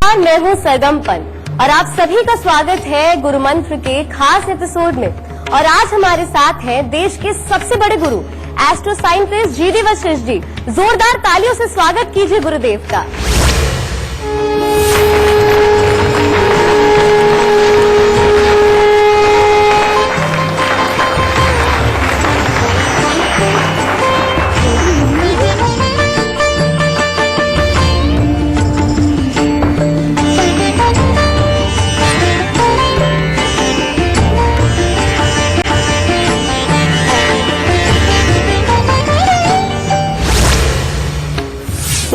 मैं हूं सरगम पंत और आप सभी का स्वागत है गुरु मंत्र के खास एपिसोड में। और आज हमारे साथ हैं देश के सबसे बड़े गुरु astro scientist G D Vashishth ji. जोरदार तालियों से स्वागत कीजिए गुरुदेव का।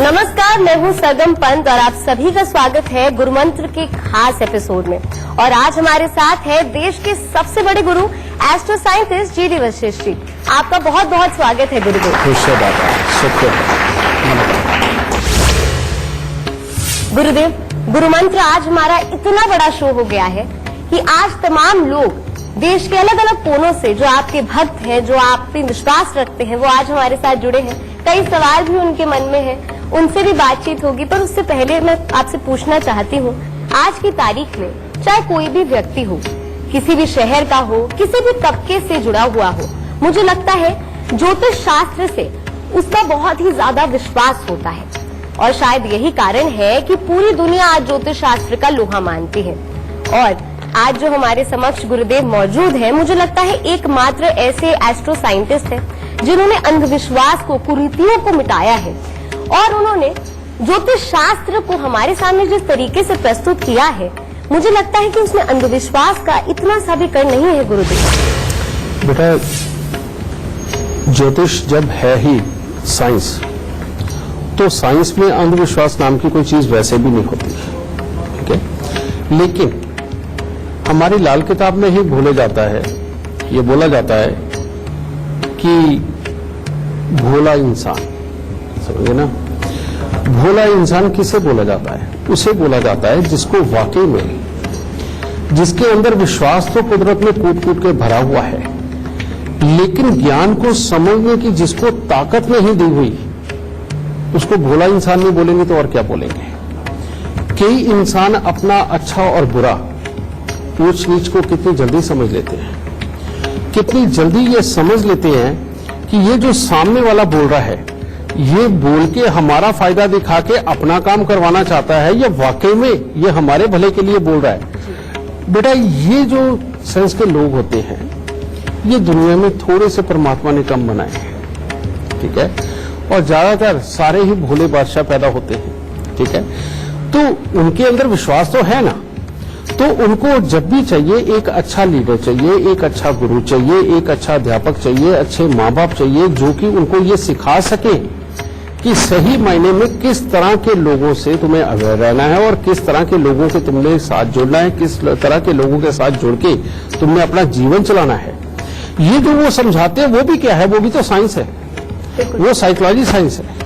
नमस्कार, मैं हूं सरगम पंत और आप सभी का स्वागत है गुरु मंत्र के खास एपिसोड में। और आज हमारे साथ है देश के सबसे बड़े गुरु astro scientist G D Vashishth ji. आपका बहुत बहुत स्वागत है गुरुदेव। गुरुदेव, गुरु मंत्र आज हमारा इतना बड़ा शो हो गया है कि आज तमाम लोग देश के अलग अलग कोनों से जो आपके भक्त हैं, जो आप पे विश्वास रखते हैं, वो आज हमारे साथ जुड़े हैं। कई सवाल भी उनके मन में हैं, उनसे भी बातचीत होगी। पर उससे पहले मैं आपसे पूछना चाहती हूँ, आज की तारीख में चाहे कोई भी व्यक्ति हो, किसी भी शहर का हो, किसी भी तबके से जुड़ा हुआ हो, मुझे लगता है ज्योतिष शास्त्र से उसका बहुत ही ज्यादा विश्वास होता है। और शायद यही कारण है कि पूरी दुनिया आज ज्योतिष शास्त्र का लोहा मानती है। और आज जो हमारे समक्ष गुरुदेव मौजूद हैं, मुझे लगता है एकमात्र ऐसे एस्ट्रो साइंटिस्ट हैं जिन्होंने अंधविश्वास को, कुरीतियों को मिटाया है। और उन्होंने ज्योतिष शास्त्र को हमारे सामने जिस तरीके से प्रस्तुत किया है, मुझे लगता है कि उसमें अंधविश्वास का इतना सा भी कर नहीं है गुरुदेव। बेटा, ज्योतिष जब है ही साइंस, तो साइंस में अंधविश्वास नाम की कोई चीज वैसे भी नहीं होती, ठीक है। लेकिन हमारी लाल किताब में ही भूले जाता है, ये बोला जाता है कि भोला इंसान, समझे ना। भोला इंसान किसे बोला जाता है? उसे बोला जाता है जिसको वाकई में, जिसके अंदर विश्वास तो कुदरत में कूट कूट के भरा हुआ है, लेकिन ज्ञान को समझने की जिसको ताकत नहीं दी हुई, उसको भोला इंसान नहीं बोलेंगे तो और क्या बोलेंगे। कई इंसान अपना अच्छा और बुरा, ऊंच नीच को कितनी जल्दी समझ लेते हैं, कितनी जल्दी ये समझ लेते हैं कि ये जो सामने वाला बोल रहा है, ये बोल के हमारा फायदा दिखा के अपना काम करवाना चाहता है, या वाकई में ये हमारे भले के लिए बोल रहा है। बेटा, ये जो सेंस के लोग होते हैं, ये दुनिया में थोड़े से परमात्मा ने कम बनाए हैं, ठीक है। और ज्यादातर सारे ही भोले बादशाह पैदा होते हैं, ठीक है। तो उनके अंदर विश्वास तो है ना, तो उनको जब भी चाहिए एक अच्छा लीडर चाहिए, एक अच्छा गुरु चाहिए, एक अच्छा अध्यापक चाहिए, अच्छे माँ बाप चाहिए, जो कि उनको ये सिखा सके कि सही मायने में किस तरह के लोगों से तुम्हें अवेयर रहना है और किस तरह के लोगों के तुमने साथ जुड़ना है, किस तरह के लोगों के साथ जुड़ के तुमने अपना जीवन चलाना है। ये जो वो समझाते हैं, वो भी क्या है? वो भी तो साइंस है, वो साइकोलॉजी साइंस है,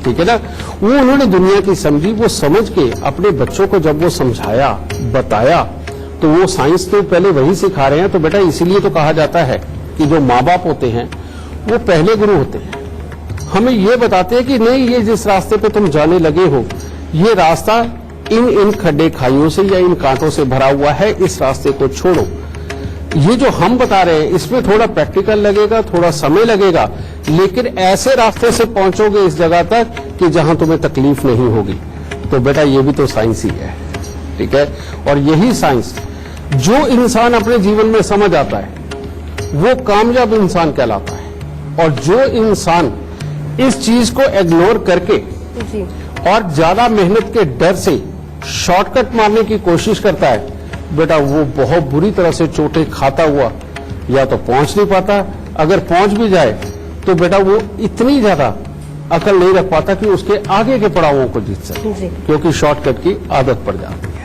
ठीक है ना। वो उन्होंने दुनिया की समझी, वो समझ के अपने बच्चों को जब वो समझाया, बताया, तो वो साइंस तो पहले वही सिखा रहे हैं। तो बेटा, इसीलिए तो कहा जाता है कि जो माँ बाप होते हैं वो पहले गुरु होते हैं। हमें ये बताते हैं कि नहीं, ये जिस रास्ते पे तुम जाने लगे हो, ये रास्ता इन खड्डे खाइयों से या इन कांटों से भरा हुआ है, इस रास्ते को छोड़ो। ये जो हम बता रहे हैं, इसमें थोड़ा प्रैक्टिकल लगेगा, थोड़ा समय लगेगा, लेकिन ऐसे रास्ते से पहुंचोगे इस जगह तक कि जहां तुम्हें तकलीफ नहीं होगी। तो बेटा, ये भी तो साइंस ही है, ठीक है। और यही साइंस जो इंसान अपने जीवन में समझ आता है, वो कामयाब इंसान कहलाता है। और जो इंसान इस चीज को इग्नोर करके और ज्यादा मेहनत के डर से शॉर्टकट मारने की कोशिश करता है, बेटा, वो बहुत बुरी तरह से चोटें खाता हुआ या तो पहुंच नहीं पाता, अगर पहुंच भी जाए तो बेटा वो इतनी ज्यादा अकल नहीं रख पाता कि उसके आगे के पड़ावों को जीत सके, क्योंकि शॉर्टकट की आदत पड़ जाती है।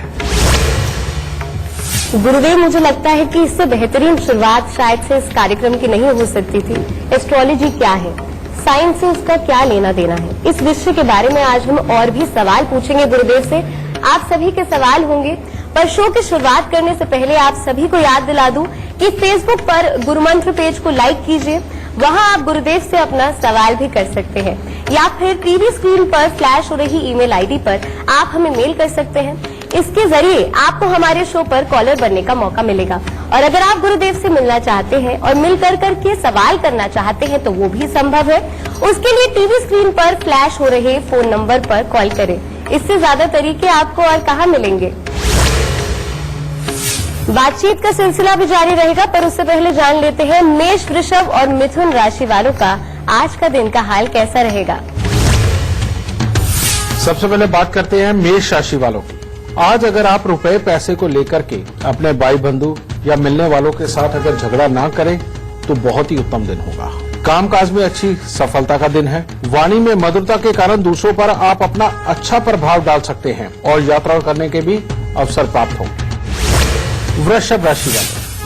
गुरुदेव, मुझे लगता है कि इससे बेहतरीन शुरुआत शायद से इस कार्यक्रम की नहीं हो सकती थी। एस्ट्रोलॉजी क्या है, साइंस से उसका क्या लेना देना है, इस विषय के बारे में आज हम और भी सवाल पूछेंगे गुरुदेव से। आप सभी के सवाल होंगे, पर शो की शुरुआत करने से पहले आप सभी को याद दिला दूं कि फेसबुक पर गुरु मंत्र पेज को लाइक कीजिए, वहां आप गुरुदेव से अपना सवाल भी कर सकते हैं। या फिर टीवी स्क्रीन पर फ्लैश हो रही ईमेल आईडी पर आप हमें मेल कर सकते हैं। इसके जरिए आपको हमारे शो पर कॉलर बनने का मौका मिलेगा। और अगर आप गुरुदेव से मिलना चाहते हैं और मिल करके सवाल करना चाहते हैं तो वो भी संभव है। उसके लिए टीवी स्क्रीन पर फ्लैश हो रहे फोन नंबर पर कॉल करें। इससे ज्यादा तरीके आपको और कहाँ मिलेंगे। बातचीत का सिलसिला भी जारी रहेगा, पर उससे पहले जान लेते हैं मेष, वृषभ और मिथुन राशि वालों का आज का दिन का हाल कैसा रहेगा। सबसे पहले बात करते हैं मेष राशि वालों की। आज अगर आप रुपए पैसे को लेकर के अपने भाई बंधु या मिलने वालों के साथ अगर झगड़ा ना करें तो बहुत ही उत्तम दिन होगा। कामकाज में अच्छी सफलता का दिन है। वाणी में मधुरता के कारण दूसरों पर आप अपना अच्छा प्रभाव डाल सकते हैं और यात्रा करने के भी अवसर प्राप्त होंगे।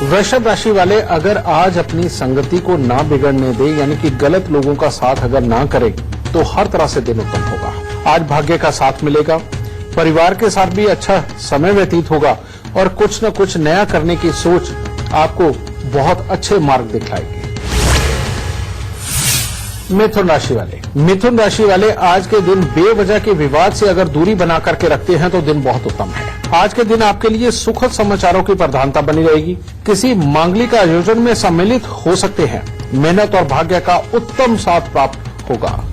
वृषभ राशि वाले अगर आज अपनी संगति को ना बिगड़ने दे, यानी कि गलत लोगों का साथ अगर ना करें तो हर तरह से दिन उत्तम होगा। आज भाग्य का साथ मिलेगा। परिवार के साथ भी अच्छा समय व्यतीत होगा और कुछ न कुछ नया करने की सोच आपको बहुत अच्छे मार्ग दिखाएगी। मिथुन राशि वाले आज के दिन बेवजह के विवाद से अगर दूरी बना करके रखते हैं तो दिन बहुत उत्तम है। आज के दिन आपके लिए सुखद समाचारों की प्रधानता बनी रहेगी। किसी मांगलिक आयोजन में सम्मिलित हो सकते हैं। मेहनत और भाग्य का उत्तम साथ प्राप्त होगा।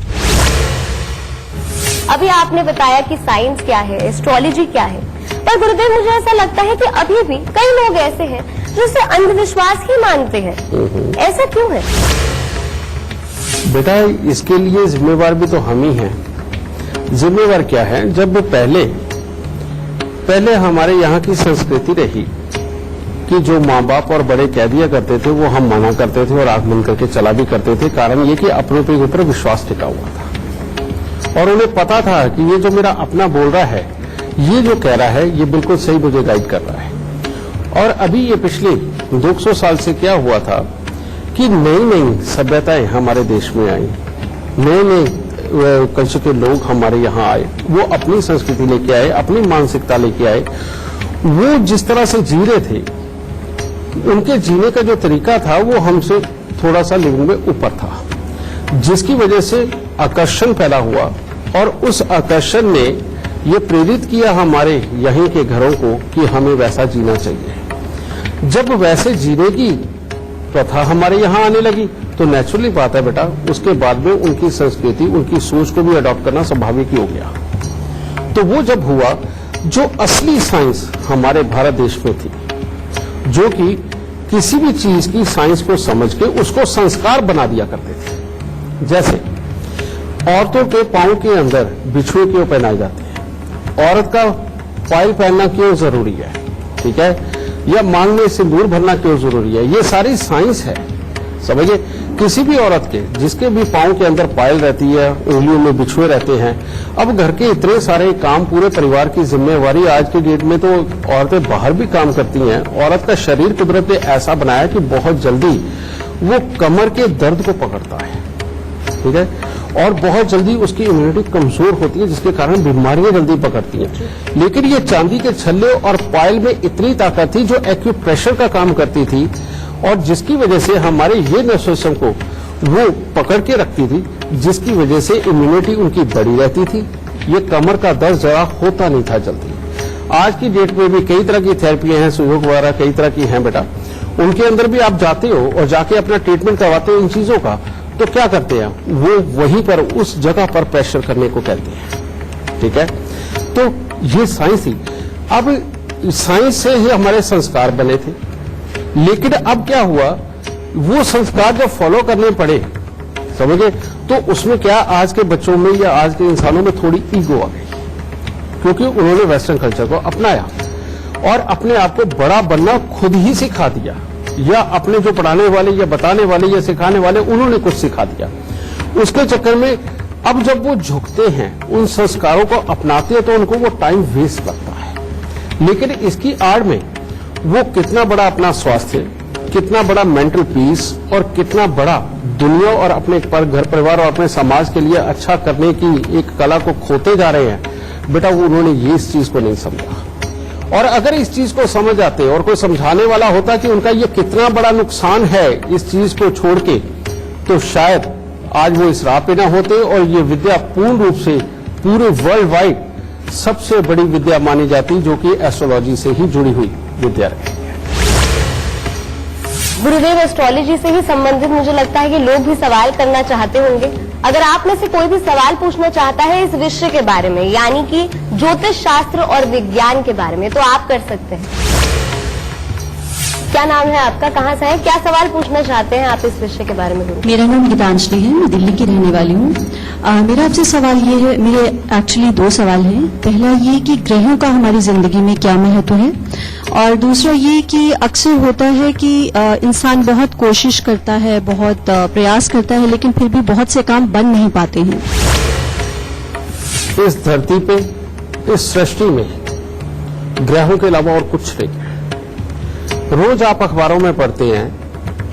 अभी आपने बताया कि साइंस क्या है, एस्ट्रोलॉजी क्या है, पर गुरुदेव मुझे ऐसा लगता है कि अभी भी कई लोग ऐसे हैं जो इसे अंधविश्वास ही मानते हैं। ऐसा क्यों है? बेटा, इसके लिए जिम्मेवार भी तो हम ही हैं। जिम्मेवार क्या है, जब पहले हमारे यहाँ की संस्कृति रही कि जो माँ बाप और बड़े कह दिया करते थे वो हम माना करते थे और आंख बंद करके चला भी करते थे। कारण ये कि अपनों के ऊपर विश्वास टिका हुआ था और उन्हें पता था कि ये जो मेरा अपना बोल रहा है, ये जो कह रहा है, ये बिल्कुल सही मुझे गाइड कर रहा है। और अभी ये पिछले 200 साल से क्या हुआ था कि नई नई सभ्यताएं हमारे देश में आई, नए कल्चर के लोग हमारे यहाँ आए, वो अपनी संस्कृति लेके आए, अपनी मानसिकता लेके आए। वो जिस तरह से जी रहे थे, उनके जीने का जो तरीका था वो हमसे थोड़ा सा लेवल में ऊपर था, जिसकी वजह से आकर्षण पैदा हुआ और उस आकर्षण ने ये प्रेरित किया हमारे यहीं के घरों को कि हमें वैसा जीना चाहिए। जब वैसे जीने की प्रथा हमारे यहाँ आने लगी तो नेचुरली बात है बेटा, उसके बाद में उनकी संस्कृति, उनकी सोच को भी अडॉप्ट करना स्वाभाविक ही हो गया। तो वो जब हुआ, जो असली साइंस हमारे भारत देश में थी, जो कि किसी भी चीज की साइंस को समझ के उसको संस्कार बना दिया करते थे। जैसे औरतों के पांव के अंदर बिछुए क्यों पहनाए जाते हैं, औरत का पायल पहनना क्यों जरूरी है, ठीक है, या मांग में सिंदूर भरना क्यों जरूरी है, ये सारी साइंस है। समझिए, किसी भी औरत के जिसके भी पांव के अंदर पायल रहती है, उंगलियों में बिछुए रहते हैं। अब घर के इतने सारे काम, पूरे परिवार की जिम्मेवारी, आज की डेट में तो औरतें बाहर भी काम करती हैं। औरत का शरीर कुदरत ने ऐसा बनाया कि बहुत जल्दी वो कमर के दर्द को पकड़ता है, ठीक है, और बहुत जल्दी उसकी इम्यूनिटी कमजोर होती है, जिसके कारण बीमारियां जल्दी पकड़ती हैं। लेकिन ये चांदी के छल्ले और पायल में इतनी ताकत थी जो एक्यूप्रेशर का काम करती थी और जिसकी वजह से हमारे ये नर्वस सिस्टम को वो पकड़ के रखती थी, जिसकी वजह से इम्यूनिटी उनकी बड़ी रहती थी। ये कमर का दर्द जरा होता नहीं था जल्दी। आज की डेट में भी कई तरह की थेरेपियां हैं, सुयोग वगैरह कई तरह की हैं बेटा, उनके अंदर भी आप जाते हो और जाके अपना ट्रीटमेंट करवाते हो इन चीजों का, तो क्या करते हैं वो वहीं पर उस जगह पर प्रेशर करने को कहते हैं, ठीक है। तो ये साइंस थी। अब साइंस से ही हमारे संस्कार बने थे, लेकिन अब क्या हुआ, वो संस्कार जब फॉलो करने पड़े, समझे, तो उसमें क्या आज के बच्चों में या आज के इंसानों में थोड़ी ईगो आ गई, क्योंकि उन्होंने वेस्टर्न कल्चर को अपनाया और अपने आप को बड़ा बनना खुद ही सिखा दिया, या अपने जो पढ़ाने वाले या बताने वाले या सिखाने वाले उन्होंने कुछ सिखा दिया। उसके चक्कर में अब जब वो झुकते हैं, उन संस्कारों को अपनाते हैं, तो उनको वो टाइम वेस्ट लगता है। लेकिन इसकी आड़ में वो कितना बड़ा अपना स्वास्थ्य, कितना बड़ा मेंटल पीस और कितना बड़ा दुनिया और अपने घर परिवार और अपने समाज के लिए अच्छा करने की एक कला को खोते जा रहे हैं बेटा, वो उन्होंने ये इस चीज को नहीं समझा। और अगर इस चीज को समझ आते और कोई समझाने वाला होता कि उनका ये कितना बड़ा नुकसान है इस चीज को छोड़ के, तो शायद आज वो इस राह पे ना होते और ये विद्या पूर्ण रूप से पूरे वर्ल्ड वाइड सबसे बड़ी विद्या मानी जाती, जो कि एस्ट्रोलॉजी से ही जुड़ी हुई विद्या है। गुरुदेव, एस्ट्रोलॉजी से ही संबंधित मुझे लगता है कि लोग भी सवाल करना चाहते होंगे। अगर आप में से कोई भी सवाल पूछना चाहता है इस विषय के बारे में, यानी कि ज्योतिष शास्त्र और विज्ञान के बारे में, तो आप कर सकते हैं। क्या नाम है आपका, कहाँ से है, क्या सवाल पूछना चाहते हैं आप इस विषय के बारे में? गुरु, मेरा नाम गीतांजलि है, मैं दिल्ली की रहने वाली हूँ। मेरा आपसे सवाल ये है, मेरे एक्चुअली 2 सवाल हैं। पहला ये कि ग्रहों का हमारी जिंदगी में क्या महत्व है, और दूसरा ये कि अक्सर होता है कि इंसान बहुत कोशिश करता है, बहुत प्रयास करता है, लेकिन फिर भी बहुत से काम बन नहीं पाते हैं। इस धरती पे, इस सृष्टि में ग्रहों के अलावा और कुछ नहीं है। रोज आप अखबारों में पढ़ते हैं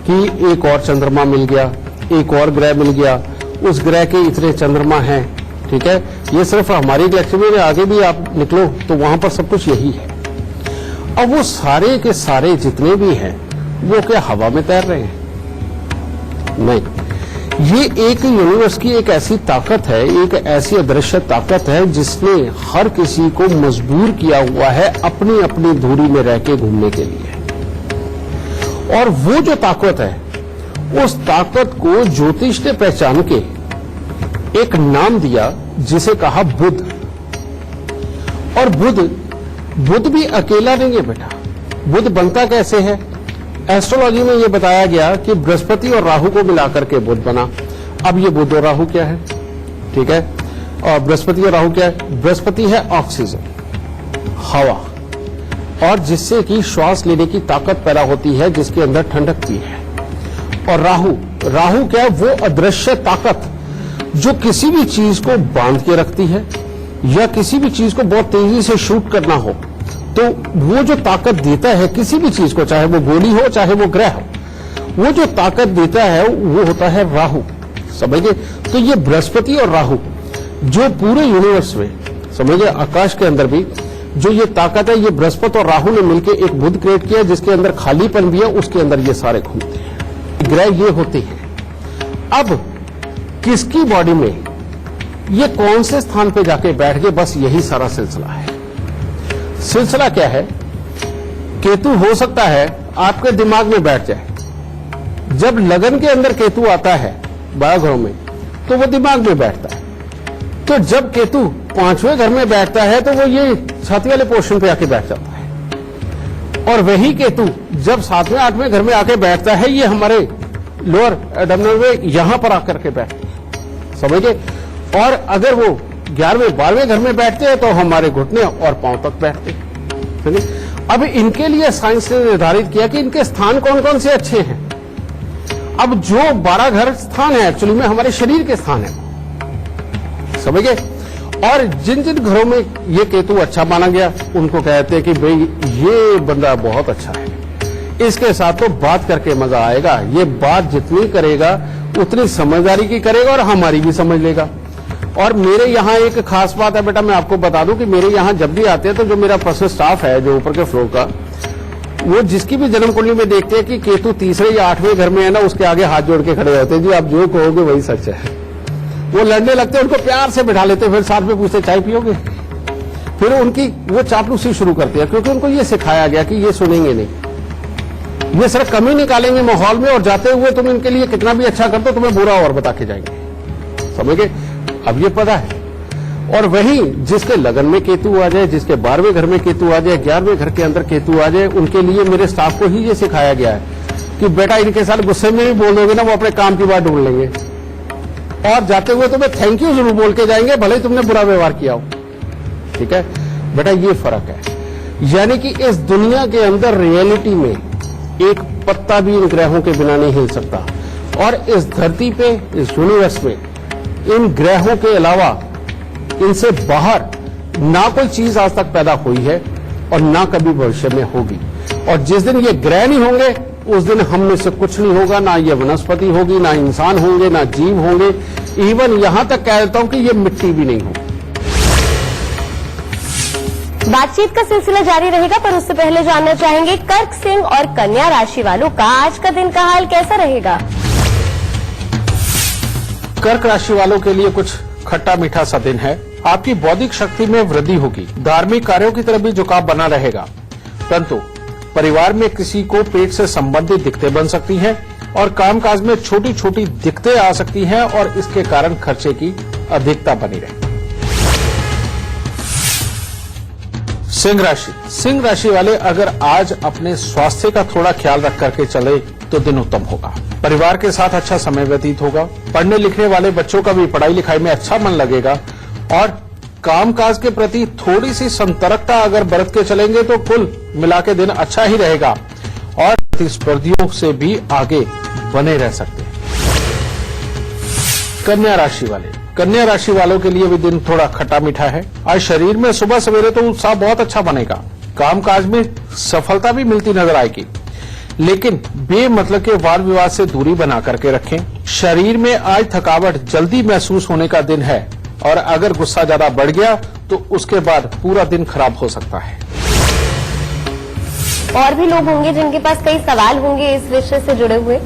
कि एक और चंद्रमा मिल गया, एक और ग्रह मिल गया, उस ग्रह के इतने चंद्रमा हैं, ठीक है। ये सिर्फ हमारी गैलेक्सी में, आगे भी आप निकलो तो वहां पर सब कुछ यही है। अब वो सारे के सारे जितने भी हैं वो क्या हवा में तैर रहे हैं? नहीं, ये एक यूनिवर्स की एक ऐसी ताकत है, एक ऐसी अदृश्य ताकत है जिसने हर किसी को मजबूर किया हुआ है अपनी अपनी धुरी में रह के घूमने के लिए। और वो जो ताकत है, उस ताकत को ज्योतिष ने पहचान के एक नाम दिया जिसे कहा बुध। और बुध भी अकेला नहीं है बेटा। बुध बनता कैसे है? एस्ट्रोलॉजी में यह बताया गया कि बृहस्पति और राहु को मिलाकर के बुध बना। अब ये बुध और राहु क्या है? ठीक है, और बृहस्पति और राहु क्या है? बृहस्पति है ऑक्सीजन, हवा, और जिससे कि श्वास लेने की ताकत पैदा होती है, जिसके अंदर ठंडक भी है। और राहु क्या है? वो अदृश्य ताकत जो किसी भी चीज को बांध के रखती है, या किसी भी चीज को बहुत तेजी से शूट करना हो तो वो जो ताकत देता है किसी भी चीज को, चाहे वो गोली हो चाहे वो ग्रह हो, वो जो ताकत देता है वो होता है राहु। समझिए, तो ये बृहस्पति और राहु जो पूरे यूनिवर्स में, समझिए आकाश के अंदर भी जो ये ताकत है, ये बृहस्पति और राहु ने मिलकर एक बुध क्रिएट किया जिसके अंदर खालीपन भी है, उसके अंदर ये सारे घूमते हैं। ग्रह ये होते हैं। अब किसकी बॉडी में ये कौन से स्थान पे जाके बैठ गए, बस यही सारा सिलसिला है। सिलसिला क्या है? केतु हो सकता है आपके दिमाग में बैठ जाए। जब लगन के अंदर केतु आता है 12 घरों में, तो वो दिमाग में बैठता है। तो जब केतु 5वें घर में बैठता है तो वो ये छाती वाले पोर्शन पे आके बैठ जाता है। और वही केतु जब 7वें 8वें घर में आके बैठता है, ये हमारे लोअर एब्डोमेन में यहां पर आकर के बैठते हैं। समझिए, और अगर वो 11वें 12वें घर में बैठते हैं तो हमारे घुटने और पांव तक बैठते हैं। अब इनके लिए साइंस ने निर्धारित किया कि इनके स्थान कौन कौन से अच्छे हैं। अब जो 12 घर स्थान है एक्चुअली में हमारे शरीर के स्थान है, समझिए। और जिन जिन घरों में ये केतु अच्छा माना गया, उनको कहते हैं कि भाई ये बंदा बहुत अच्छा है, इसके साथ तो बात करके मजा आएगा। ये बात जितनी करेगा उतनी समझदारी की करेगा और हमारी भी समझ लेगा। और मेरे यहाँ एक खास बात है बेटा, मैं आपको बता दूं कि मेरे यहाँ जब भी आते हैं तो जो मेरा पर्सनल स्टाफ है जो ऊपर के फ्लोर का, वो जिसकी भी जन्म कुंडली में देखते हैं कि केतु 3रे या 8वें घर में है ना, उसके आगे हाथ जोड़ के खड़े होते हैं, जी आप जो कहोगे वही सच है। वो लड़ने लगते हैं, उनको प्यार से बिठा लेते हैं, फिर साथ में पूछते चाय पियोगे, फिर उनकी वो चापलूसी शुरू करते हैं, क्योंकि उनको ये सिखाया गया कि ये सुनेंगे नहीं, ये सिर्फ कमी निकालेंगे माहौल में, और जाते हुए तुम इनके लिए कितना भी अच्छा कर दो तुम्हें बुरा और बता के जाएंगे। समझ गए? अब ये पता है। और वही जिसके लगन में केतु आ जाए, जिसके 12वें घर में केतु आ जाए, 11वें घर के अंदर केतु आ जाए, उनके लिए मेरे स्टाफ को ही ये सिखाया गया है कि बेटा इनके साथ गुस्से में भी बोल दोगे ना, वो अपने काम की बात ढूंढ लेंगे, और जाते हुए तुम्हें थैंक यू जरूर बोल के जाएंगे, भले ही तुमने बुरा व्यवहार किया हो। ठीक है बेटा, ये फर्क है। यानी कि इस दुनिया के अंदर रियलिटी में एक पत्ता भी इन ग्रहों के बिना नहीं हिल सकता। और इस धरती पे, इस यूनिवर्स में इन ग्रहों के अलावा, इनसे बाहर ना कोई चीज आज तक पैदा हुई है और ना कभी भविष्य में होगी। और जिस दिन ये ग्रह नहीं होंगे उस दिन हम में से कुछ नहीं होगा, ना ये वनस्पति होगी, ना इंसान होंगे, ना जीव होंगे, इवन यहां तक कह देता हूं कि ये मिट्टी भी नहीं होगी। बातचीत का सिलसिला जारी रहेगा, पर उससे पहले जानना चाहेंगे कर्क, सिंह और कन्या राशि वालों का आज का दिन का हाल कैसा रहेगा। कर्क राशि वालों के लिए कुछ खट्टा मीठा सा दिन है। आपकी बौद्धिक शक्ति में वृद्धि होगी। धार्मिक कार्यों की तरफ भी झुकाव बना रहेगा, परंतु परिवार में किसी को पेट से संबंधित दिक्कतें बन सकती हैं और कामकाज में छोटी छोटी दिक्कतें आ सकती हैं और इसके कारण खर्चे की अधिकता बनी रहेगी। सिंह राशि। सिंह राशि वाले अगर आज अपने स्वास्थ्य का थोड़ा ख्याल रख करके चले तो दिन उत्तम होगा। परिवार के साथ अच्छा समय व्यतीत होगा। पढ़ने लिखने वाले बच्चों का भी पढ़ाई लिखाई में अच्छा मन लगेगा और कामकाज के प्रति थोड़ी सी संतर्कता अगर बरत के चलेंगे तो कुल मिला के दिन अच्छा ही रहेगा और प्रतिस्पर्धियों से भी आगे बने रह सकते हैं। कन्या राशि वाले। कन्या राशि वालों के लिए भी दिन थोड़ा खट्टा मीठा है। आज शरीर में सुबह सवेरे तो उत्साह बहुत अच्छा बनेगा। कामकाज में सफलता भी मिलती नजर आएगी, लेकिन बेमतलब के वाद विवाद से दूरी बना करके रखें। शरीर में आज थकावट जल्दी महसूस होने का दिन है और अगर गुस्सा ज्यादा बढ़ गया तो उसके बाद पूरा दिन खराब हो सकता है। और भी लोग होंगे जिनके पास कई सवाल होंगे इस विषय से जुड़े हुए।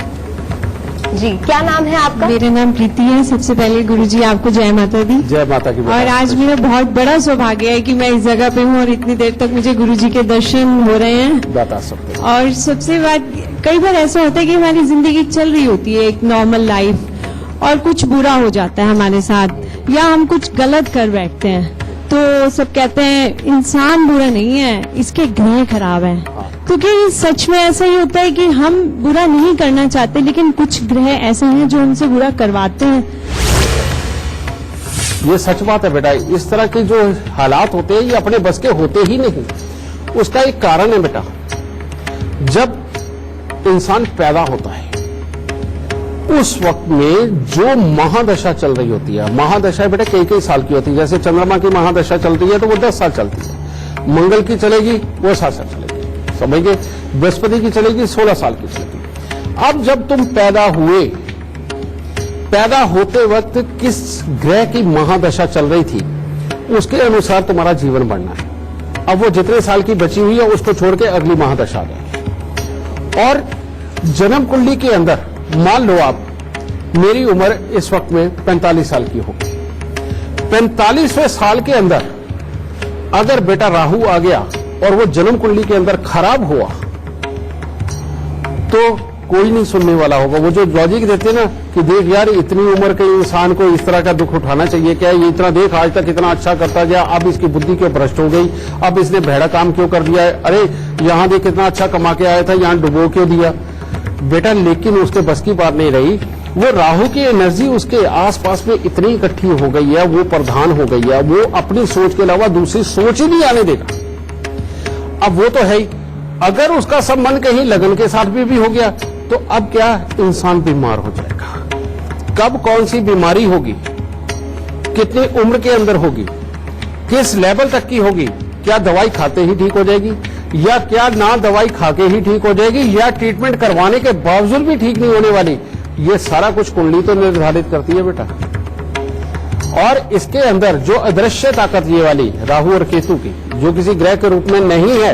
जी, क्या नाम है आपका? मेरा नाम प्रीति है। सबसे पहले गुरुजी आपको जय माता दी। जय माता की। और आज मेरा बहुत बड़ा सौभाग्य है कि मैं इस जगह पे हूँ और इतनी देर तक मुझे गुरुजी के दर्शन हो रहे हैं। बता सकते हैं। और सबसे बात, कई बार ऐसा होता है कि हमारी जिंदगी चल रही होती है एक नॉर्मल लाइफ और कुछ बुरा हो जाता है हमारे साथ या हम कुछ गलत कर बैठते हैं तो सब कहते हैं इंसान बुरा नहीं है, इसके ग्रह खराब हैं। क्योंकि सच में ऐसा ही होता है कि हम बुरा नहीं करना चाहते लेकिन कुछ ग्रह ऐसे हैं जो हमसे बुरा करवाते हैं। ये सच बात है बेटा। इस तरह के जो हालात होते हैं ये अपने बस के होते ही नहीं। उसका एक कारण है बेटा, जब इंसान पैदा होता है उस वक्त में जो महादशा चल रही होती है, महादशा बेटा कई कई साल की होती है। जैसे चंद्रमा की महादशा चलती है तो वो 10 साल चलती है। मंगल की चलेगी वो 7 साल चलेगी, समझिए। बृहस्पति की चलेगी 16 साल की चलेगी। अब जब तुम पैदा हुए, पैदा होते वक्त किस ग्रह की महादशा चल रही थी उसके अनुसार तुम्हारा जीवन बढ़ना है। अब वो जितने साल की बची हुई है उसको छोड़ के अगली महादशा आ जाएगी। और जन्म कुंडली के अंदर मान लो आप, मेरी उम्र इस वक्त में 45 साल की होगी। 45वें साल के अंदर अगर बेटा राहु आ गया और वो जन्म कुंडली के अंदर खराब हुआ तो कोई नहीं सुनने वाला होगा। वो जो लॉजिक देते हैं ना कि देख यार इतनी उम्र के इंसान को इस तरह का दुख उठाना चाहिए क्या, ये इतना देख आज तक इतना अच्छा करता गया, अब इसकी बुद्धि क्यों भ्रष्ट हो गई, अब इसने भेड़ा काम क्यों कर दिया है, अरे यहां देख कितना अच्छा कमा के आया था, यहां डुबो क्यों दिया बेटा। लेकिन उसके बस की बात नहीं रही। वो राहु की एनर्जी उसके आसपास में इतनी इकट्ठी हो गई है, वो प्रधान हो गई है, वो अपनी सोच के अलावा दूसरी सोच ही नहीं आने देगा। अब वो तो है ही, अगर उसका संबंध कहीं लगन के साथ भी हो गया तो अब क्या इंसान बीमार हो जाएगा। कब कौन सी बीमारी होगी, कितनी उम्र के अंदर होगी, किस लेवल तक की होगी, क्या दवाई खाते ही ठीक हो जाएगी या क्या ना दवाई खाके ही ठीक हो जाएगी या ट्रीटमेंट करवाने के बावजूद भी ठीक नहीं होने वाली, ये सारा कुछ कुंडली तो निर्धारित करती है बेटा। और इसके अंदर जो अदृश्य ताकत ये वाली राहु और केतु की, जो किसी ग्रह के रूप में नहीं है,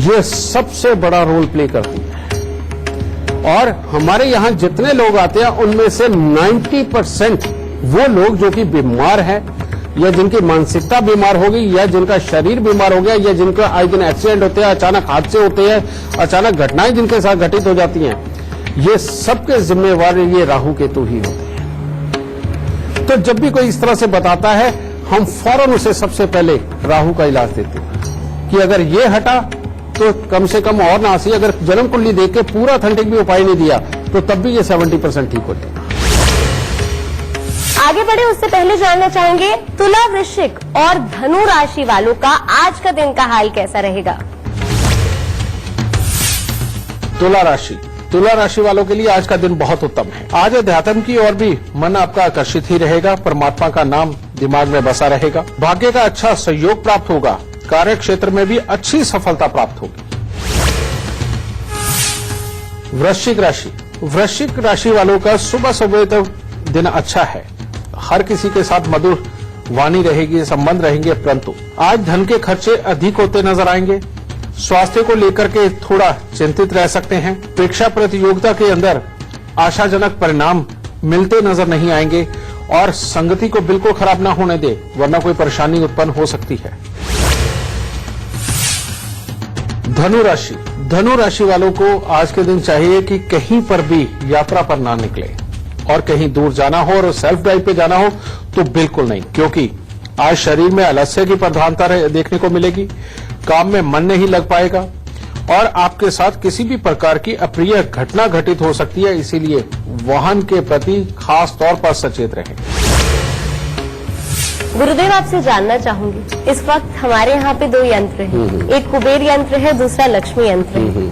ये सबसे बड़ा रोल प्ले करती है। और हमारे यहां जितने लोग आते हैं उनमें से 90% वो लोग जो कि बीमार हैं या जिनकी मानसिकता बीमार हो गई या जिनका शरीर बीमार हो गया या जिनका आए दिन एक्सीडेंट होते हैं, अचानक हादसे होते हैं, अचानक घटनाएं जिनके साथ घटित हो जाती हैं, ये सबके जिम्मेवार ये राहु केतु ही होते हैं। तो जब भी कोई इस तरह से बताता है हम फौरन उसे सबसे पहले राहु का इलाज देते हैं कि अगर ये हटा तो कम से कम और ना सी, अगर जन्म कुंडली देख के पूरा ऑथेंटिक भी उपाय नहीं दिया तो तब भी ये 70% ठीक हो जाएगा। आगे बढ़े उससे पहले जानना चाहेंगे तुला, वृश्चिक और धनु राशि वालों का आज का दिन का हाल कैसा रहेगा। तुला राशि। तुला राशि वालों के लिए आज का दिन बहुत उत्तम है। आज अध्यात्म की ओर भी मन आपका आकर्षित ही रहेगा। परमात्मा का नाम दिमाग में बसा रहेगा। भाग्य का अच्छा सहयोग प्राप्त होगा। कार्य क्षेत्र में भी अच्छी सफलता प्राप्त होगी। वृश्चिक राशि। वृश्चिक राशि वालों का सुबह सुबह तक दिन अच्छा है। हर किसी के साथ मधुर वाणी रहेगी, संबंध रहेंगे, परंतु आज धन के खर्चे अधिक होते नजर आएंगे। स्वास्थ्य को लेकर के थोड़ा चिंतित रह सकते हैं। परीक्षा प्रतियोगिता के अंदर आशाजनक परिणाम मिलते नजर नहीं आएंगे और संगति को बिल्कुल खराब ना होने दे, वरना कोई परेशानी उत्पन्न हो सकती है। धनु राशि वालों को आज के दिन चाहिए कि कहीं पर भी यात्रा पर ना निकले, और कहीं दूर जाना हो और सेल्फ ड्राइव पे जाना हो तो बिल्कुल नहीं, क्योंकि आज शरीर में आलस्य की प्रधानता देखने को मिलेगी, काम में मन नहीं लग पाएगा और आपके साथ किसी भी प्रकार की अप्रिय घटना घटित हो सकती है। इसीलिए वाहन के प्रति खास तौर पर सचेत रहें। गुरुदेव, आपसे जानना चाहूंगी, इस वक्त हमारे यहाँ पे 2 यंत्र हैं, एक कुबेर यंत्र है, दूसरा लक्ष्मी यंत्र है।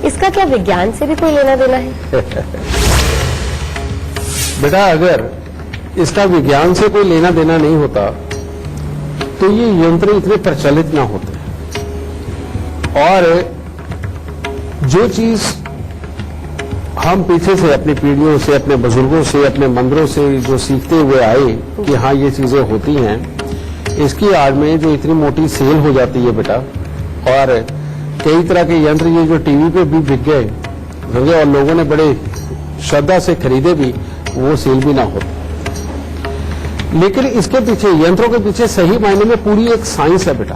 इसका क्या विज्ञान से भी कोई लेना देना है? बेटा, अगर इसका विज्ञान से कोई लेना देना नहीं होता तो ये यंत्र इतने प्रचलित ना होते। और जो चीज हम पीछे से अपनी पीढ़ियों से, अपने बुजुर्गों से, अपने मंदिरों से जो सीखते हुए आए कि हाँ ये चीजें होती हैं, इसकी आड़ में जो इतनी मोटी सेल हो जाती है बेटा, और कई तरह के यंत्र ये जो टीवी पे भी बिक गए समझे, और लोगों ने बड़े श्रद्धा से खरीदे भी, वो सेल भी ना होती। लेकिन इसके पीछे, यंत्रों के पीछे सही मायने में पूरी एक साइंस है बेटा।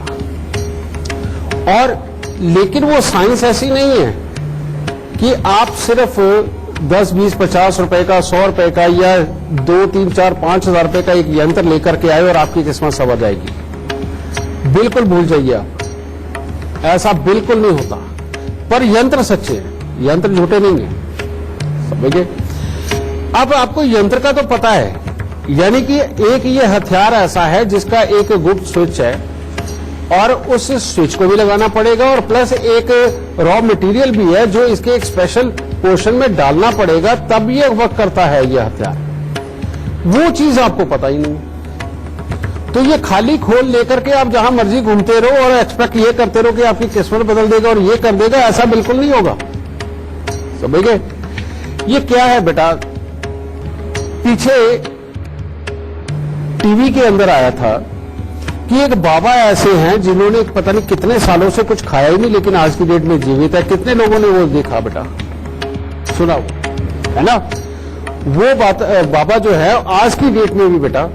और लेकिन वो साइंस ऐसी नहीं है कि आप सिर्फ 10, 20, 50 रुपए का, 100 रुपए का या 2, 3, 4, 5 हजार रुपए का एक यंत्र लेकर के आए और आपकी किस्मत संवर जाएगी। बिल्कुल भूल जाइए आप, ऐसा बिल्कुल नहीं होता। पर यंत्र सच्चे हैं, यंत्र झूठे नहीं है, समझिए। अब आपको यंत्र का तो पता है, यानी कि एक ये हथियार ऐसा है जिसका एक गुप्त स्विच है और उस स्विच को भी लगाना पड़ेगा, और प्लस एक रॉ मटेरियल भी है जो इसके एक स्पेशल पोर्शन में डालना पड़ेगा, तब ये वर्क करता है ये हथियार। वो चीज आपको पता ही नहीं। तो ये खाली खोल लेकर के आप जहां मर्जी घूमते रहो और एक्सपेक्ट ये करते रहो कि आपकी किस्मत बदल देगा और ये कर देगा, ऐसा बिल्कुल नहीं होगा, समझ गए। ये क्या है बेटा, पीछे टीवी के अंदर आया था कि एक बाबा ऐसे हैं जिन्होंने पता नहीं कितने सालों से कुछ खाया ही नहीं, लेकिन आज की डेट में जीवित है। कितने लोगों ने वो देखा बेटा, सुना है ना। वो बात बाबा जो है आज की डेट में भी बेटा,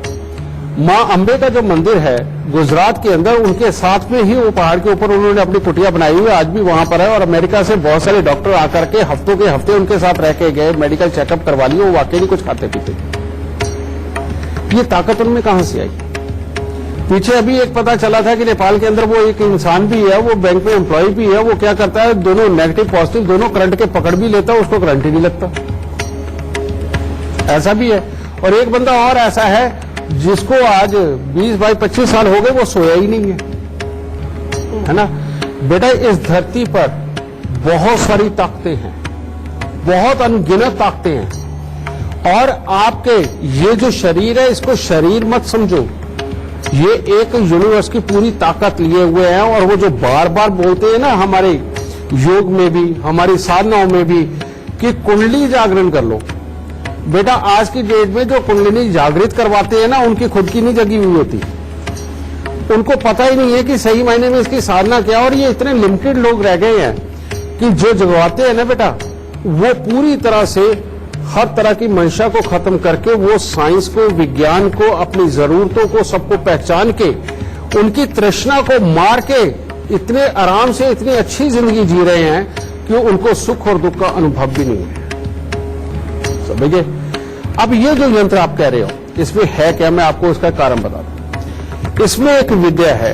मां अंबे का जो मंदिर है गुजरात के अंदर, उनके साथ में ही वो पहाड़ के ऊपर उन्होंने अपनी कुटिया बनाई हुई है, आज भी वहां पर है। और अमेरिका से बहुत सारे डॉक्टर आकर के हफ्तों के हफ्ते उनके साथ रह के गए, मेडिकल चेकअप करवा लिए, वो वाकई नहीं कुछ खाते पीते। ये ताकत उनमें कहां से आई? पीछे अभी एक पता चला था कि नेपाल के अंदर वो एक इंसान भी है, वो बैंक में एम्प्लॉय भी है, वो क्या करता है, दोनों नेगेटिव पॉजिटिव दोनों करंट के पकड़ भी लेता है, उसको करंट ही नहीं लगता, ऐसा भी है। और एक बंदा और ऐसा है जिसको आज 20 बाई 25 साल हो गए, वो सोया ही नहीं है ना। बेटा, इस धरती पर बहुत सारी ताकतें हैं, बहुत अनगिनत ताकतें हैं, और आपके ये जो शरीर है इसको शरीर मत समझो, ये एक यूनिवर्स की पूरी ताकत लिए हुए हैं। और वो जो बार बार बोलते हैं ना हमारे योग में भी, हमारी साधनाओं में भी, कि कुंडली जागरण कर लो। बेटा, आज की डेट में जो कुंडली जागृत करवाते हैं ना, उनकी खुद की नहीं जगी हुई होती, उनको पता ही नहीं है कि सही मायने में इसकी साधना क्या। और ये इतने लिमिटेड लोग रह गए हैं कि जो जगवाते हैं ना बेटा, वो पूरी तरह से हर तरह की मंशा को खत्म करके वो साइंस को, विज्ञान को, अपनी जरूरतों को, सबको पहचान के, उनकी तृष्णा को मार के इतने आराम से इतनी अच्छी जिंदगी जी रहे हैं कि उनको सुख और दुख का अनुभव भी नहीं है, समझिए। अब ये जो यंत्र आप कह रहे हो, इसमें है क्या, मैं आपको उसका कारण बता दूं। इसमें एक विद्या है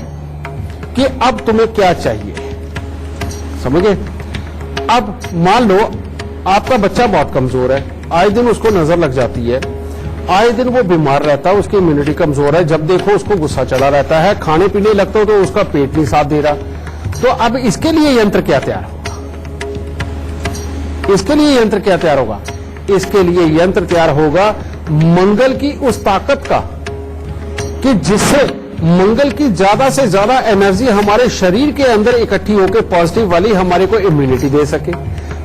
कि अब तुम्हें क्या चाहिए, समझिए। अब मान लो आपका बच्चा बहुत कमजोर है, आए दिन उसको नजर लग जाती है, आए दिन वो बीमार रहता है, उसकी इम्यूनिटी कमजोर है, जब देखो उसको गुस्सा चढ़ा रहता है, खाने पीने लगता हो तो उसका पेट नहीं साथ दे रहा। तो अब इसके लिए यंत्र क्या तैयार होगा? इसके लिए यंत्र क्या तैयार होगा? इसके लिए यंत्र तैयार होगा मंगल की उस ताकत का कि जिससे मंगल की ज्यादा से ज्यादा एनर्जी हमारे शरीर के अंदर इकट्ठी होकर पॉजिटिव वाली हमारे को इम्यूनिटी दे सके,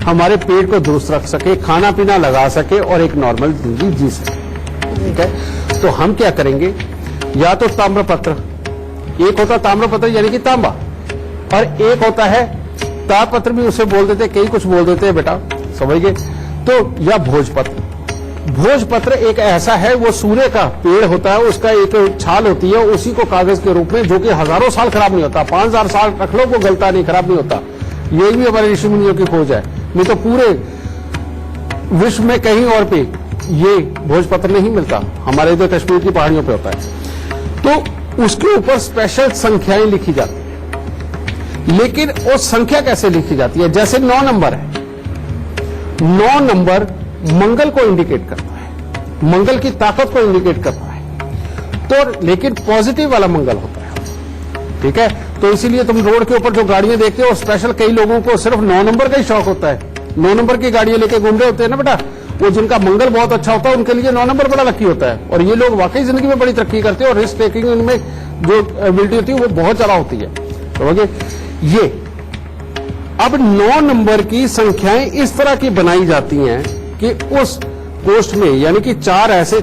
हमारे पेट को दुरुस्त रख सके, खाना पीना लगा सके और एक नॉर्मल जिंदगी जी सके, ठीक है। तो हम क्या करेंगे, या तो ताम्रपत्र, एक होता ताम्रपत्र यानी कि तांबा, और एक होता है ताड़पत्र भी उसे बोल देते, कई कुछ बोल देते हैं बेटा, समझ गए। तो या भोजपत्र, भोजपत्र एक ऐसा है, वो सूर्य का पेड़ होता है, उसका एक छाल होती है, उसी को कागज के रूप में, जो कि हजारों साल खराब नहीं होता, 5000 साल रख लो वो गलता नहीं, खराब नहीं होता। ये भी हमारे ऋषि मुनियों की खोज है, नहीं तो पूरे विश्व में कहीं और पे ये भोजपत्र नहीं मिलता, हमारे इधर कश्मीर की पहाड़ियों पे होता है। तो उसके ऊपर स्पेशल संख्याएं लिखी जाती है, लेकिन वो संख्या कैसे लिखी जाती है? जैसे 9 नंबर है, 9 नंबर मंगल को इंडिकेट करता है, मंगल की ताकत को इंडिकेट करता है, तो लेकिन पॉजिटिव वाला मंगल होता है, ठीक है। तो इसीलिए तुम रोड के ऊपर जो गाड़ियां देखते हो, स्पेशल कई लोगों को सिर्फ 9 नंबर का ही शौक होता है, 9 नंबर की गाड़ियां लेके घूम रहे होते हैं ना बेटा, वो जिनका मंगल बहुत अच्छा होता है उनके लिए 9 नंबर बड़ा लकी होता है, और ये लोग वाकई जिंदगी में बड़ी तरक्की करते हैं, और रिस्क टेकिंग इनमें जो एबिलिटी होती है वो बहुत ज्यादा होती है। समझे? ये अब 9 नंबर की संख्याएं इस तरह की बनाई जाती हैं कि उस कोष्ठ में, यानी कि 4 ऐसे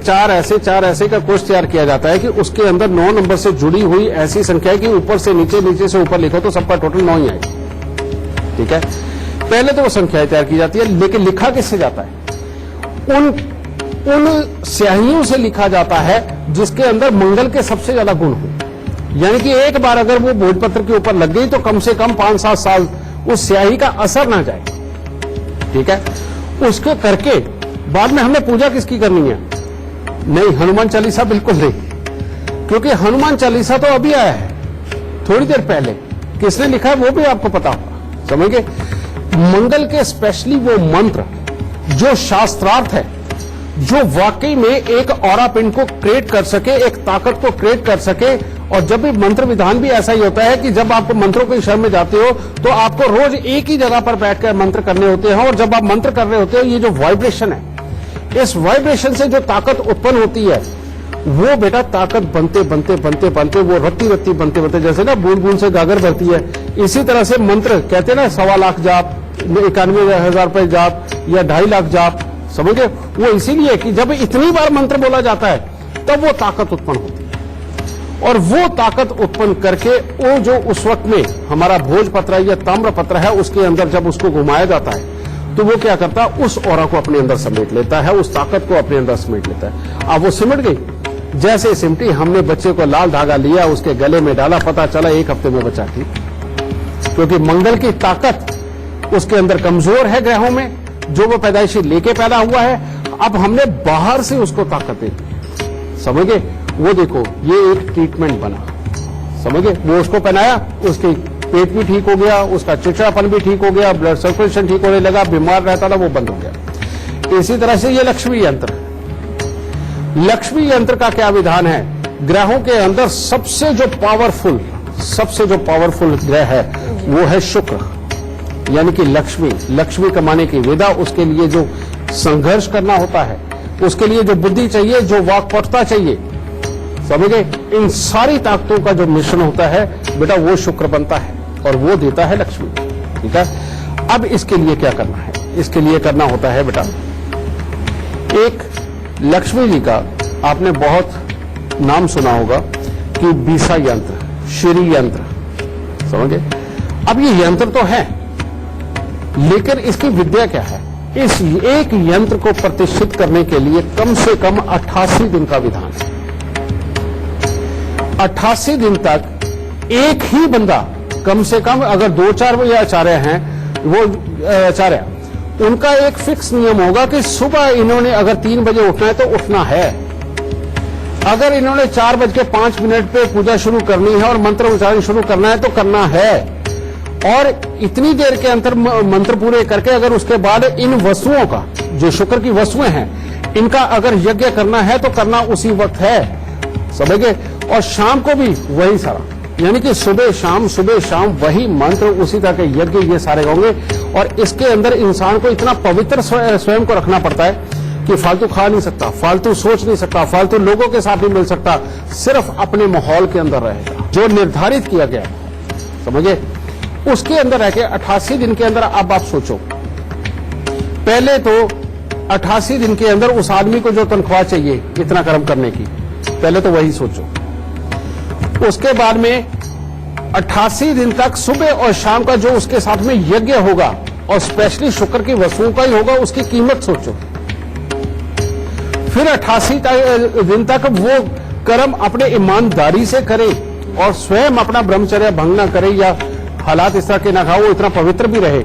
का कोष्ठ तैयार किया जाता है कि उसके अंदर 9 नंबर से जुड़ी हुई ऐसी संख्या कि ऊपर से नीचे, नीचे से ऊपर लिखो तो सबका टोटल 9 ही आएगा, ठीक है। पहले तो वो संख्याएं तैयार की जाती है, लेकिन लिखा किससे जाता है? उन स्याहियों से लिखा जाता है जिसके अंदर मंगल के सबसे ज्यादा गुण हो, यानी कि एक बार अगर वो भोजपत्र के ऊपर लग गई तो कम से कम 5-7 साल उस स्याही का असर ना जाए, ठीक है। उसके करके बाद में हमने पूजा किसकी करनी है? नहीं, हनुमान चालीसा बिल्कुल नहीं, क्योंकि हनुमान चालीसा तो अभी आया है, थोड़ी देर पहले किसने लिखा है वो भी आपको पता होगा, समझ गए। मंगल के स्पेशली वो मंत्र जो शास्त्रार्थ है, जो वाकई में एक ऑरा पिंड को क्रिएट कर सके, एक ताकत को क्रिएट कर सके, और जब भी मंत्र विधान भी ऐसा ही होता है कि जब आप मंत्रों के शरण में जाते हो तो आपको रोज एक ही जगह पर बैठकर मंत्र करने होते हैं, और जब आप मंत्र कर रहे होते हो, ये जो वाइब्रेशन है, इस वाइब्रेशन से जो ताकत उत्पन्न होती है, वो बेटा ताकत बनते बनते बनते बनते वो रत्ती रत्ती बनते बनते, जैसे ना बूंद बूंद से गागर भरती है, इसी तरह से मंत्र कहते हैं ना, 1.25 लाख जाप, 91,000 रुपए जाप या 2.5 लाख जाप, समझे? वो इसीलिए कि जब इतनी बार मंत्र बोला जाता है तब वो ताकत उत्पन्न होती है, और वो ताकत उत्पन्न करके वो जो उस वक्त में हमारा भोजपत्र या ताम्रपत्र है, उसके अंदर जब उसको घुमाया जाता है तो वो क्या करता है? उस ऑरा को अपने अंदर समेट लेता है, उस ताकत को अपने अंदर समेट लेता है। अब वो सिमट गई, जैसे सिमटी, हमने बच्चे को लाल धागा लिया, उसके गले में डाला, पता चला 1 हफ्ते में बच्चा ठीक, क्योंकि मंगल की ताकत उसके अंदर कमजोर है ग्रहों में, जो वो पैदाइशी लेके पैदा हुआ है। अब हमने बाहर से उसको ताकत दे दी, समझ गए? वो देखो, ये एक ट्रीटमेंट बना, समझ गए? वो उसको पहनाया, उसके पेट भी ठीक हो गया, उसका चिड़चिड़ापन भी ठीक हो गया, ब्लड सर्कुलेशन ठीक होने लगा, बीमार रहता था वो बंद हो गया। इसी तरह से ये लक्ष्मी यंत्र, लक्ष्मी यंत्र का क्या विधान है? ग्रहों के अंदर सबसे जो पावरफुल ग्रह है वो है शुक्र, यानी कि लक्ष्मी कमाने की विधा, उसके लिए जो संघर्ष करना होता है, उसके लिए जो बुद्धि चाहिए, जो वाक्पटुता चाहिए, समझे? इन सारी ताकतों का जो मिश्रण होता है बेटा, वो शुक्र बनता है और वो देता है लक्ष्मी, ठीक है। अब इसके लिए क्या करना है? इसके लिए करना होता है बेटा, एक लक्ष्मी जी का आपने बहुत नाम सुना होगा कि बीसा यंत्र, श्री यंत्र, समझे? अब ये यंत्र तो है, लेकिन इसकी विद्या क्या है? इस एक यंत्र को प्रतिष्ठित करने के लिए कम से कम 88 दिन का विधान है। 88 दिन तक एक ही बंदा, कम से कम अगर 2-4 या आचार्य हैं, वो आचार्य, उनका एक फिक्स नियम होगा कि सुबह इन्होंने अगर 3 बजे उठना है तो उठना है, अगर इन्होंने 4:05 पे पूजा शुरू करनी है और मंत्र उच्चारण शुरू करना है तो करना है, और इतनी देर के अंतर मंत्र पूरे करके अगर उसके बाद इन वस्तुओं का, जो शुक्र की वस्तुएं हैं, इनका अगर यज्ञ करना है तो करना उसी वक्त है, समझ गए? और शाम को भी वही सारा, यानी कि सुबह शाम वही मंत्र, उसी तरह के यज्ञ ये सारे होंगे। और इसके अंदर इंसान को इतना पवित्र स्वयं को रखना पड़ता है कि फालतू खा नहीं सकता, फालतू सोच नहीं सकता, फालतू लोगों के साथ नहीं मिल सकता, सिर्फ अपने माहौल के अंदर रहेगा जो निर्धारित किया गया, समझे? उसके अंदर रह के 88 दिन के अंदर अब आप सोचो, पहले तो 88 दिन के अंदर उस आदमी को जो तनख्वाह चाहिए इतना कर्म करने की, पहले तो वही सोचो। उसके बाद में 88 दिन तक सुबह और शाम का जो उसके साथ में यज्ञ होगा, और स्पेशली शुक्र की वस्तुओं का ही होगा, उसकी कीमत सोचो। फिर 88 दिन तक वो कर्म अपने ईमानदारी से करे और स्वयं अपना ब्रह्मचर्य भंग न करे या हालात इस तरह के ना खाओ, वो इतना पवित्र भी रहे,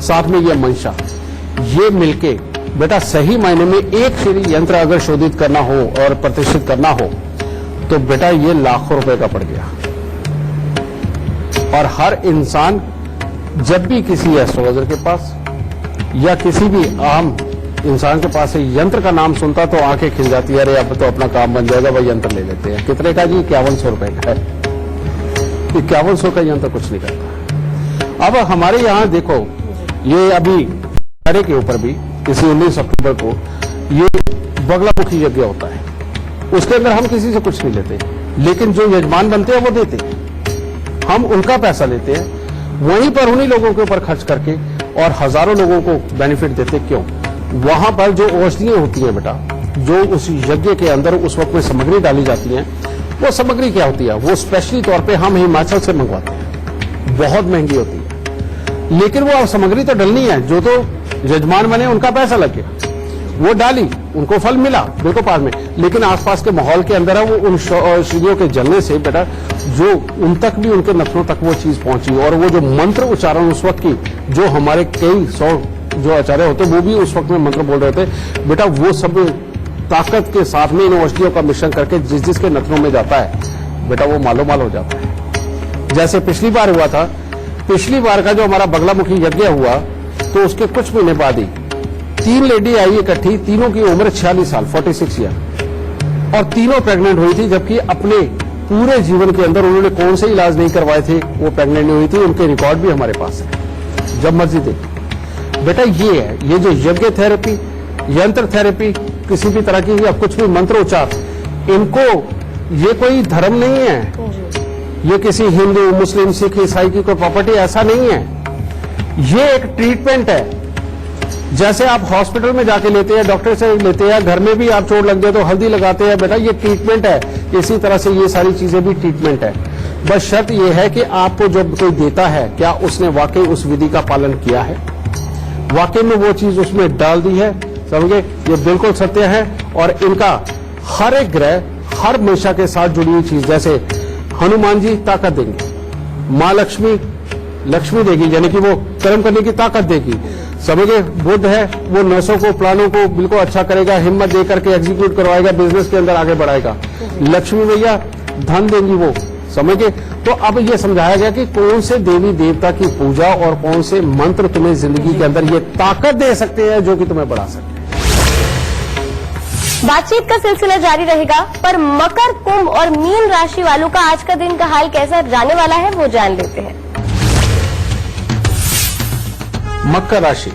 साथ में ये मंशा, ये मिलके बेटा सही मायने में एक श्री यंत्र अगर शोधित करना हो और प्रतिष्ठित करना हो तो बेटा ये लाखों रुपए का पड़ गया। और हर इंसान जब भी किसी एस्ट्रोलॉजर के पास या किसी भी आम इंसान के पास से यंत्र का नाम सुनता तो आंखें खिल जाती है, अरे अब तो अपना काम बन जाएगा, वह यंत्र ले लेते हैं। कितने का जी? 5100 रुपए का है। 5100 का यंत्र कुछ नहीं करता। अब हमारे यहां देखो, ये अभी अरे के ऊपर भी इसी 19 अक्टूबर को ये बगलामुखी यज्ञ होता है, उसके अंदर हम किसी से कुछ नहीं लेते, लेकिन जो यजमान बनते हैं वो देते हैं, हम उनका पैसा लेते हैं, वहीं पर उन्हीं लोगों के ऊपर खर्च करके और हजारों लोगों को बेनिफिट देते। क्यों? वहां पर जो औषधियां होती हैं बेटा, जो उस यज्ञ के अंदर उस वक्त में सामग्री डाली जाती है, वो सामग्री क्या होती है? वो स्पेशली तौर पे हम हिमाचल से मंगवाते हैं, बहुत महंगी होती है, लेकिन वो सामग्री तो डलनी है, जो तो यजमान बने उनका पैसा लग गया, वो डाली, उनको फल मिला देखो पास में, लेकिन आसपास के माहौल के अंदर है वो उन श्रीयों के जलने से बेटा जो उन तक भी, उनके नथनों तक वो चीज पहुंची, और वो जो मंत्र उच्चारण उस वक्त की, जो हमारे कई 100 जो आचार्य होते वो भी उस वक्त में मंत्र बोल रहे थे बेटा, वो सब ताकत के साथ में इन औषधियों का मिश्रण करके जिस जिसके नथनों में जाता है बेटा वो मालो माल हो जाता है। जैसे पिछली बार हुआ था, पिछली बार का जो हमारा बगलामुखी यज्ञ हुआ तो उसके कुछ महीने बाद ही 3 लेडी आई इकट्ठी, तीनों की उम्र 46 साल 46 ईयर, और तीनों प्रेग्नेंट हुई थी, जबकि अपने पूरे जीवन के अंदर उन्होंने कौन से इलाज नहीं करवाए थे, वो प्रेग्नेंट नहीं हुई थी, उनके रिकॉर्ड भी हमारे पास है, जब मर्जी देखो बेटा। ये है, ये जो यज्ञ थेरेपी, यंत्र थेरेपी, किसी भी तरह की या कुछ भी मंत्र उच्चार, इनको ये कोई धर्म नहीं है, ये किसी हिंदू मुस्लिम सिख ईसाई की कोई प्रॉपर्टी ऐसा नहीं है, ये एक ट्रीटमेंट है। जैसे आप हॉस्पिटल में जाके लेते हैं, डॉक्टर से लेते हैं, घर में भी आप चोट लग जाए तो हल्दी लगाते हैं बेटा, ये ट्रीटमेंट है। इसी तरह से ये सारी चीजें भी ट्रीटमेंट है। बस शर्त ये है कि आपको जब कोई देता है, क्या उसने वाकई उस विधि का पालन किया है, वाकई में वो चीज उसमें डाल दी है, समझे? ये बिल्कुल सत्य है। और इनका हर एक ग्रह हर मंशा के साथ जुड़ी हुई चीज, जैसे हनुमान जी ताकत देंगे, माँ लक्ष्मी लक्ष्मी देगी, यानी कि वो कर्म करने की ताकत देगी, समझे? बुध है, वो नसों को, प्लानों को बिल्कुल अच्छा करेगा, हिम्मत दे करके एग्जीक्यूट करवाएगा, बिजनेस के अंदर आगे बढ़ाएगा। लक्ष्मी भैया धन देंगी, वो समझे? तो अब ये समझाया गया कि कौन से देवी देवता की पूजा और कौन से मंत्र तुम्हें जिंदगी के अंदर ये ताकत दे सकते हैं जो कि तुम्हें बढ़ा सकते हैं। बातचीत का सिलसिला जारी रहेगा, पर मकर, कुंभ और मीन राशि वालों का आज का दिन का हाल कैसा जाने वाला है वो जान लेते हैं। मकर राशि,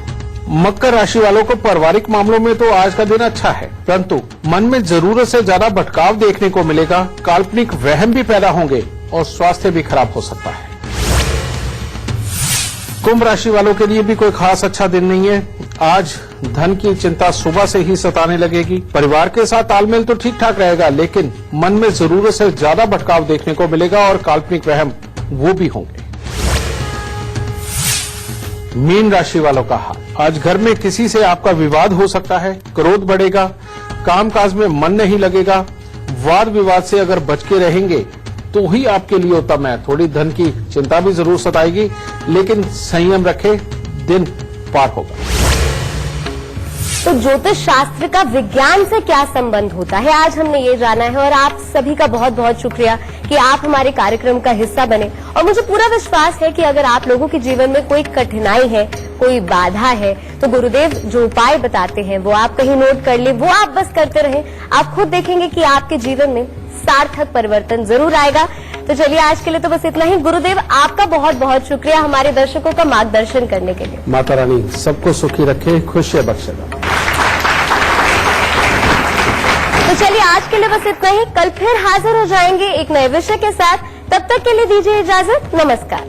मकर राशि वालों को पारिवारिक मामलों में तो आज का दिन अच्छा है, परंतु मन में जरूरत से ज्यादा भटकाव देखने को मिलेगा, काल्पनिक वहम भी पैदा होंगे और स्वास्थ्य भी खराब हो सकता है। कुंभ राशि वालों के लिए भी कोई खास अच्छा दिन नहीं है। आज धन की चिंता सुबह से ही सताने लगेगी। परिवार के साथ तालमेल तो ठीक ठाक रहेगा, लेकिन मन में जरूरत से ज्यादा भटकाव देखने को मिलेगा और काल्पनिक वहम वो भी होंगे। मीन राशि वालों का हाल, आज घर में किसी से आपका विवाद हो सकता है, क्रोध बढ़ेगा, कामकाज में मन नहीं लगेगा, वाद विवाद से अगर बच के रहेंगे तो ही आपके लिए उत्तम है। थोड़ी धन की चिंता भी जरूर सताएगी, लेकिन संयम रखे, दिन पार होगा। तो ज्योतिष शास्त्र का विज्ञान से क्या संबंध होता है, आज हमने ये जाना है। और आप सभी का बहुत बहुत शुक्रिया कि आप हमारे कार्यक्रम का हिस्सा बने। और मुझे पूरा विश्वास है कि अगर आप लोगों के जीवन में कोई कठिनाई है, कोई बाधा है, तो गुरुदेव जो उपाय बताते हैं वो आप कहीं नोट कर ले, वो आप बस करते रहें। आप खुद देखेंगे कि आपके जीवन में सार्थक परिवर्तन जरूर आएगा। तो चलिए आज के लिए तो बस इतना ही। गुरुदेव आपका बहुत बहुत शुक्रिया हमारे दर्शकों का मार्गदर्शन करने के लिए। माता रानी सबको सुखी रखे, खुशियां बख्शेगा। तो चलिए आज के लिए बस इतना ही। कल फिर हाजिर हो जाएंगे एक नए विषय के साथ। तब तक के लिए दीजिए इजाजत। नमस्कार।